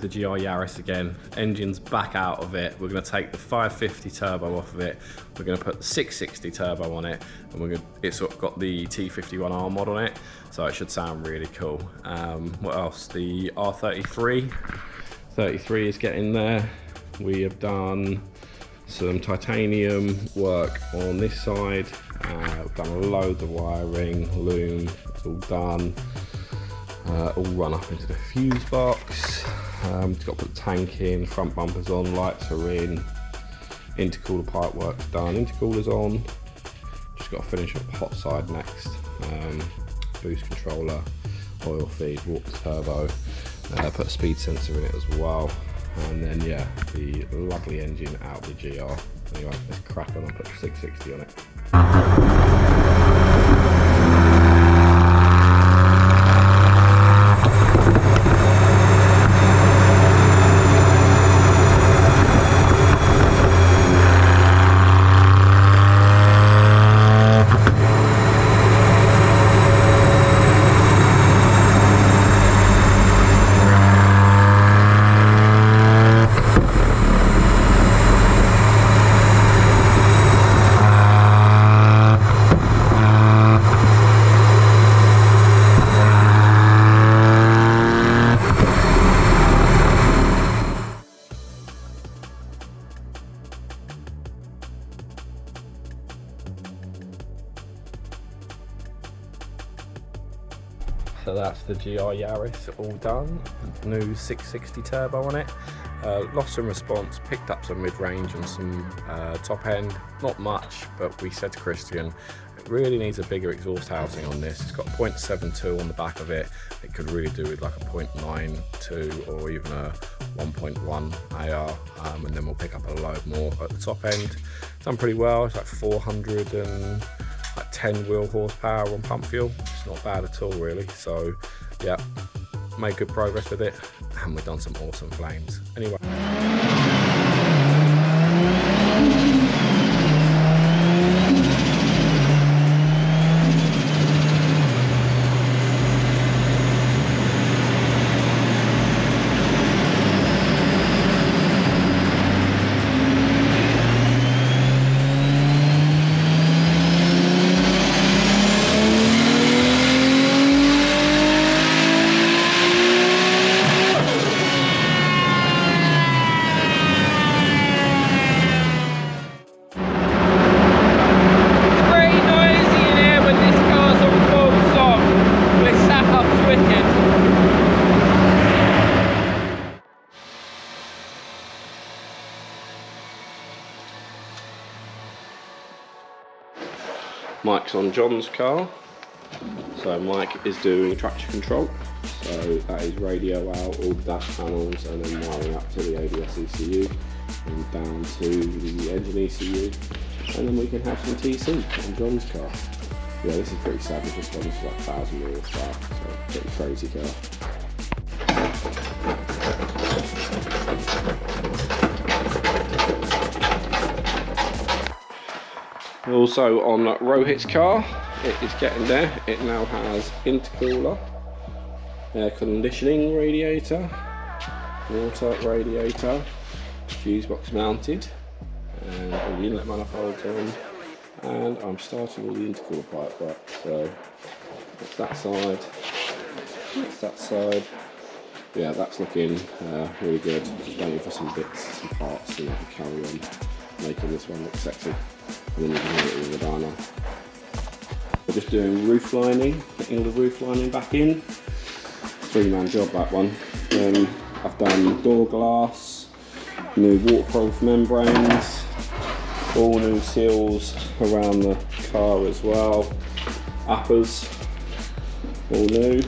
the GR Yaris again. Engine's back out of it. We're going to take the 550 turbo off of it. We're going to put the 660 turbo on it, and it's got the T51R mod on it, so it should sound really cool. What else? The R33 is getting there. We have done some titanium work on this side. We've done loads of wiring, loom, it's all done. All run up into the fuse box. Got to put the tank in, front bumpers on, lights are in, intercooler pipe work's done, intercooler's on. Just got to finish up the hot side next. Boost controller, oil feed, water turbo, put a speed sensor in it as well. And then yeah, the lovely engine out of the GR. Anyway, let's crack on and put the 660 on it. So that's the GR Yaris all done. New 660 turbo on it. Lost some response, picked up some mid-range and some top end. Not much, but we said to Christian, it really needs a bigger exhaust housing on this. It's got 0.72 on the back of it. It could really do with like a 0.92 or even a 1.1 AR, and then we'll pick up a load more at the top end. It's done pretty well. It's like 410 wheel horsepower on pump fuel. It's not bad at all really. So yeah, made good progress with it, and we've done some awesome flames. Anyway. Mike's on John's car, so Mike is doing traction control, so that is radio out, all the dash panels, and then wiring up to the ABS ECU and down to the engine ECU, and then we can have some TC on John's car. Yeah, this is pretty savage. This one is like 1,000 horsepower, so pretty crazy car. Also on Rohit's car, it is getting there. It now has intercooler, air conditioning radiator, water radiator, fuse box mounted, and all the inlet manifolds on. And I'm starting all the intercooler pipe work. So that's that side, that's that side. Yeah, that's looking really good. Just waiting for some bits, some parts, so I can carry on making this one look sexy. And then you can hit it with a Dyno. We're just doing roof lining, getting all the roof lining back in. 3-man job, that one. I've done door glass, new waterproof membranes, all new seals around the car as well. Uppers, all new.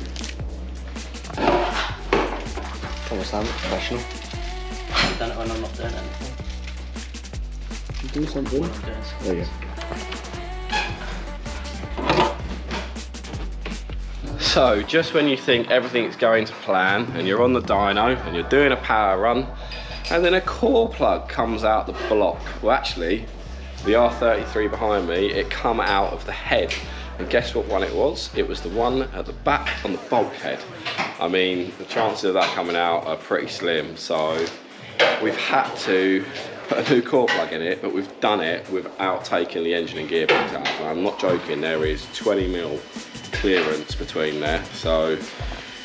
Almost sound professional. I've done it when I'm not doing anything. You do something. There you go. So just when you think everything's going to plan and you're on the dyno and you're doing a power run, and then a core plug comes out the block. Well, actually, the R33 behind me, it come out of the head And guess what one it was? It was the one at the back on the bulkhead. I mean, the chances of that coming out are pretty slim, so we've had to put a new core plug in it, but we've done it without taking the engine and gearbox out. And I'm not joking, there is 20mm clearance between there. So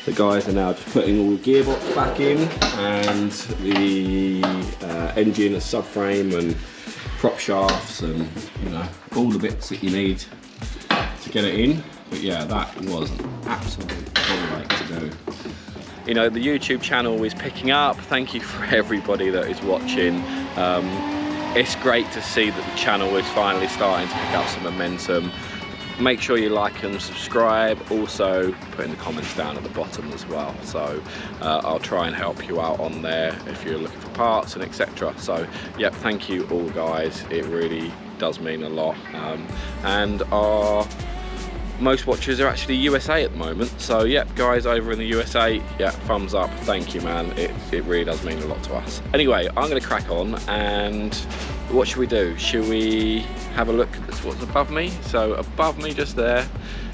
the guys are now just putting all the gearbox back in, and the engine, a subframe and prop shafts, and you know, all the bits that you need to get it in. But yeah, that was an absolute headache to do. You know, the YouTube channel is picking up. Thank you for everybody that is watching. It's great to see that the channel is finally starting to pick up some momentum. Make sure you like and subscribe. Also put in the comments down at the bottom as well, so I'll try and help you out on there if you're looking for parts and etc. So yep, thank you all guys, it really does mean a lot. And our most watchers are actually USA at the moment, so yep, guys over in the USA, yeah, thumbs up, thank you man, it really does mean a lot to us. Anyway, I'm going to crack on, and what should we do? Should we have a look at what's above me? So above me just there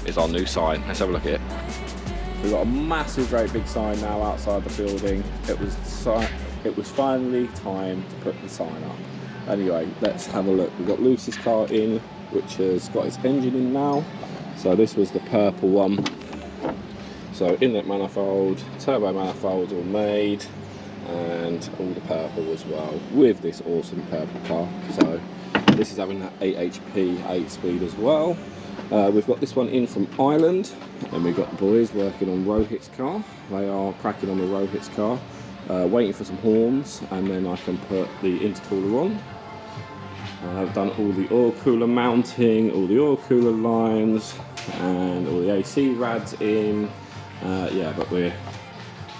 is our new sign. Let's have a look at it. We've got a massive, great big sign now outside the building. It was finally time to put the sign up. Anyway, let's have a look. We've got Lucy's car in, which has got its engine in now. So this was the purple one. So inlet manifold, turbo manifold all made, and all the purple as well, with this awesome purple car. So this is having that 8 HP 8-speed as well. We've got this one in from Ireland, and we've got the boys working on Rohit's car. They are cracking on the Rohit's car, waiting for some horns, and then I can put the intercooler on. I've done all the oil cooler mounting, all the oil cooler lines, and all the AC rads in. Yeah, but we're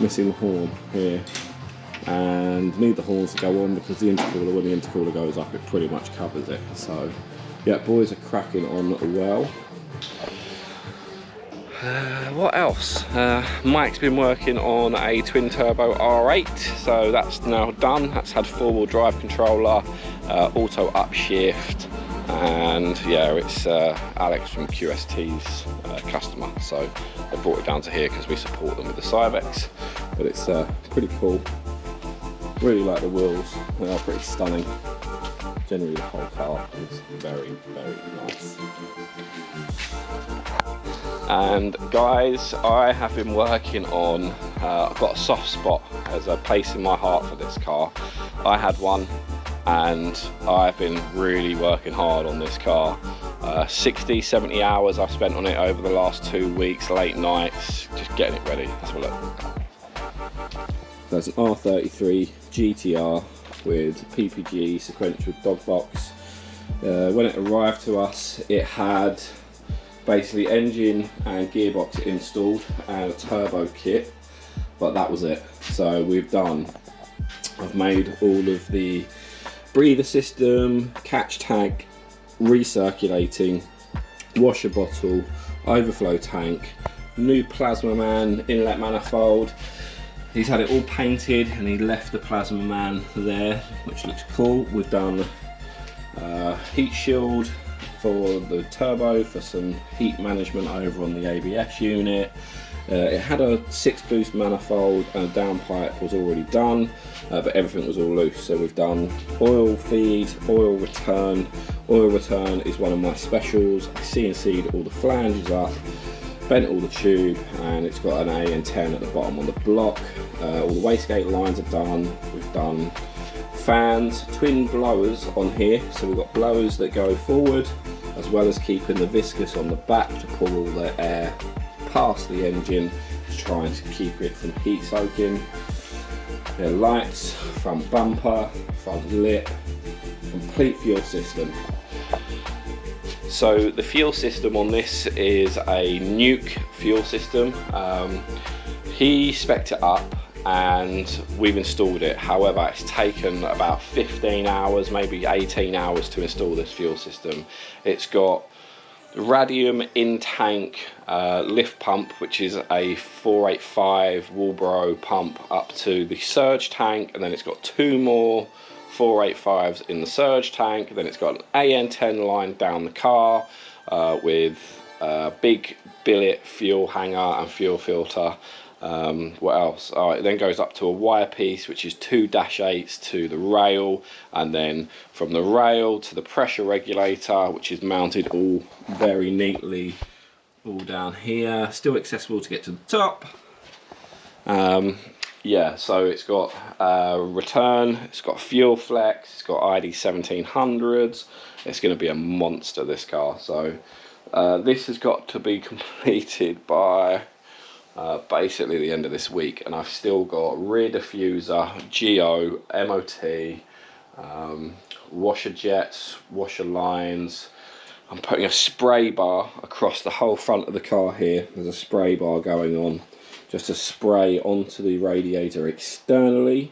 missing the horn here, and need the horns to go on because the intercooler, when the intercooler goes up, it pretty much covers it. So yeah, boys are cracking on well. What else? Mike's been working on a twin turbo R8, so that's now done. That's had 4-wheel drive controller, auto upshift, and yeah, it's Alex from QST's customer, so I brought it down to here because we support them with the Cybex. But it's pretty cool. Really like the wheels, they are pretty stunning. Generally the whole car is very, very nice. And guys, I have been working on, I've got a soft spot as a place in my heart for this car. I had one, and I've been really working hard on this car. 60, 70 hours I've spent on it over the last 2 weeks, late nights, just getting it ready. Let's have a look. So it's an R33 GTR with PPG sequential dog box. When it arrived to us, it had basically engine and gearbox installed and a turbo kit, but that was it. So I've made all of the breather system, catch tank, recirculating, washer bottle, overflow tank, new plasma man inlet manifold. He's had it all painted and he left the plasma man there, which looks cool. We've done heat shield for the turbo for some heat management over on the ABS unit. It had a 6-boost manifold, and a downpipe was already done, but everything was all loose. So we've done oil feed, oil return. Oil return is one of my specials. I CNC'd all the flanges up, bent all the tube, and it's got an AN10 at the bottom on the block. All the wastegate lines are done. We've done fans, twin blowers on here, so we've got blowers that go forward, as well as keeping the viscous on the back to pull all the air past the engine to try and keep it from heat soaking. The lights, front bumper, front lip, complete fuel system. So the fuel system on this is a Nuke fuel system. He spec'd it up and we've installed it. However, it's taken about 15 hours, maybe 18 hours to install this fuel system. It's got radium in tank lift pump, which is a 485 Walbro pump up to the surge tank, and then it's got 2 more 485s in the surge tank, and then it's got an AN10 line down the car with big billet fuel hanger and fuel filter. What else? It then goes up to a wire piece, which is 2 -8s to the rail, and then from the rail to the pressure regulator, which is mounted all very neatly all down here, still accessible to get to the top. Yeah, so it's got return, it's got fuel flex, it's got ID 1700s. It's going to be a monster, this car. So this has got to be completed by basically the end of this week, and I've still got rear diffuser, GO, MOT, washer jets, washer lines. I'm putting a spray bar across the whole front of the car here. There's a spray bar going on just to spray onto the radiator externally,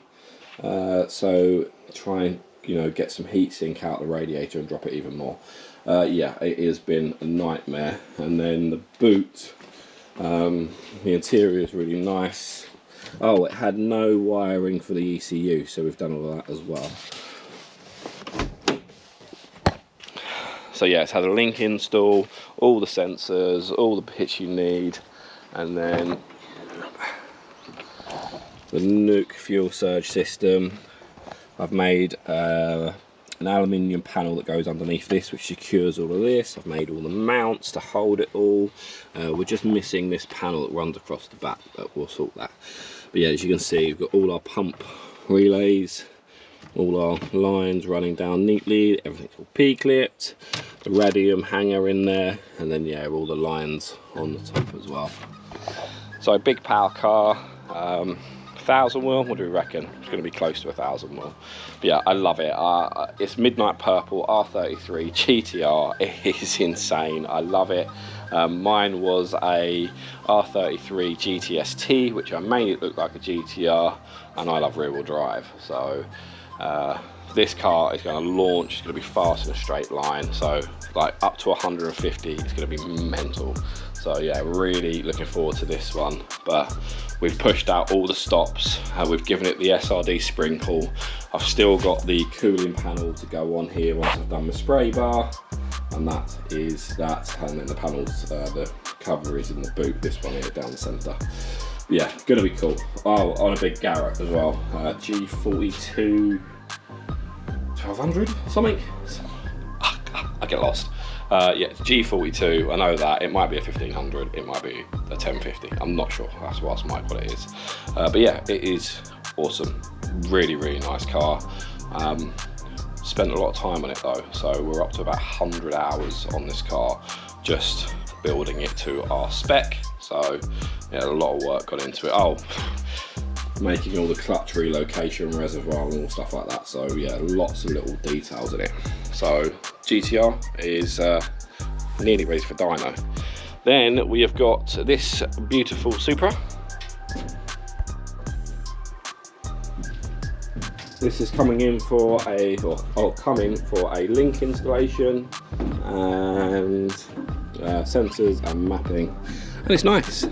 so try and, you know, get some heat sink out the radiator and drop it even more. Yeah, it has been a nightmare. And then the boot, the interior is really nice. Oh, it had no wiring for the ECU, so we've done all that as well. So yeah, it's had a link install, all the sensors, all the bits you need, and then the Nuke fuel surge system. I've made an aluminium panel that goes underneath this, which secures all of this. I've made all the mounts to hold it all. We're just missing this panel that runs across the back, but we'll sort that. But yeah, as you can see, we've got all our pump relays, all our lines running down neatly, everything's all P-clipped, the radium hanger in there, and then yeah, all the lines on the top as well. So big power car, 1,000 wheel, what do we reckon? It's going to be close to 1,000 wheel. But yeah, I love it. It's midnight purple, R33 GTR. It is insane. I love it. Mine was a R33 GTST, which I made it look like a GTR, and I love rear wheel drive. So this car is going to launch, it's going to be fast in a straight line, so like up to 150, it's going to be mental. So yeah, really looking forward to this one. But we've pushed out all the stops, we've given it the SRD sprinkle. I've still got the cooling panel to go on here once I've done my spray bar, and that is that. And then the panels, the cover is in the boot, this one here down the centre. Yeah, gonna be cool. Oh, on a big Garrett as well, G42 1200 something. I get lost. Yeah, it's G42. I know that it might be a 1500, it might be a 1050. I'm not sure. That's what Mike what it is. But yeah, it is awesome. Really, really nice car. Spent a lot of time on it though, so we're up to about 100 hours on this car, just building it to our spec. So yeah, a lot of work got into it. Oh, making all the clutch relocation, reservoir and all stuff like that. So yeah, lots of little details in it. So GTR is nearly ready for dyno. Then we have got this beautiful Supra. This is coming in for a, coming for a link installation and sensors and mapping, and it's nice.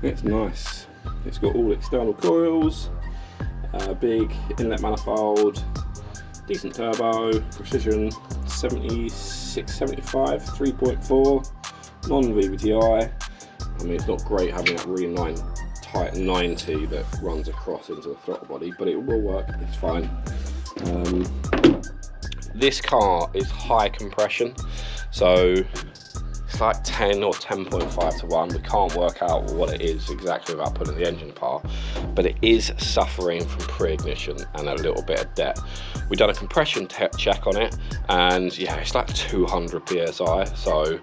It's nice. It's got all external coils, big inlet manifold, decent turbo, precision 76, 75, 3.4, non-VVTi. I mean, it's not great having that really tight 90 that runs across into the throttle body, but it will work, it's fine. This car is high compression, so it's like 10 or 10.5 to 1. We can't work out what it is exactly without putting the engine apart, but it is suffering from pre-ignition and a little bit of debt. We've done a compression check on it, and yeah, it's like 200 psi, so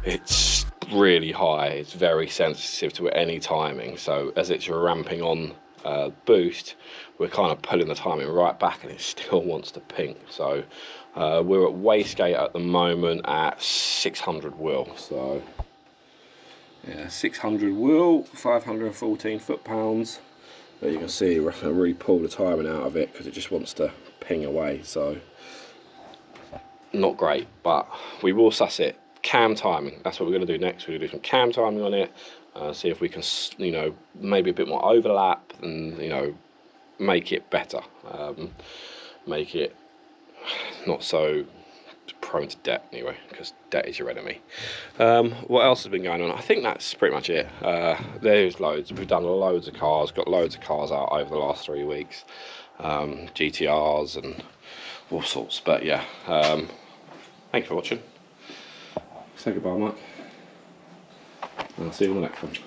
it's really high. It's very sensitive to any timing, so as it's ramping on boost, we're kind of pulling the timing right back and it still wants to ping. So we're at wastegate at the moment at 600 wheel. So yeah, 600 wheel, 514 foot-pounds. But you can see we're going to really pull the timing out of it because it just wants to ping away. So not great, but we will suss it. Cam timing, that's what we're going to do next. We're going to do some cam timing on it, see if we can, you know, maybe a bit more overlap and, you know, make it better, make it not so prone to debt anyway, because debt is your enemy. What else has been going on? I think that's pretty much it. There's loads. We've done loads of cars, got loads of cars out over the last 3 weeks. GTRs and all sorts. But yeah, thank you for watching. Say goodbye, Mike. I'll see you on the next one.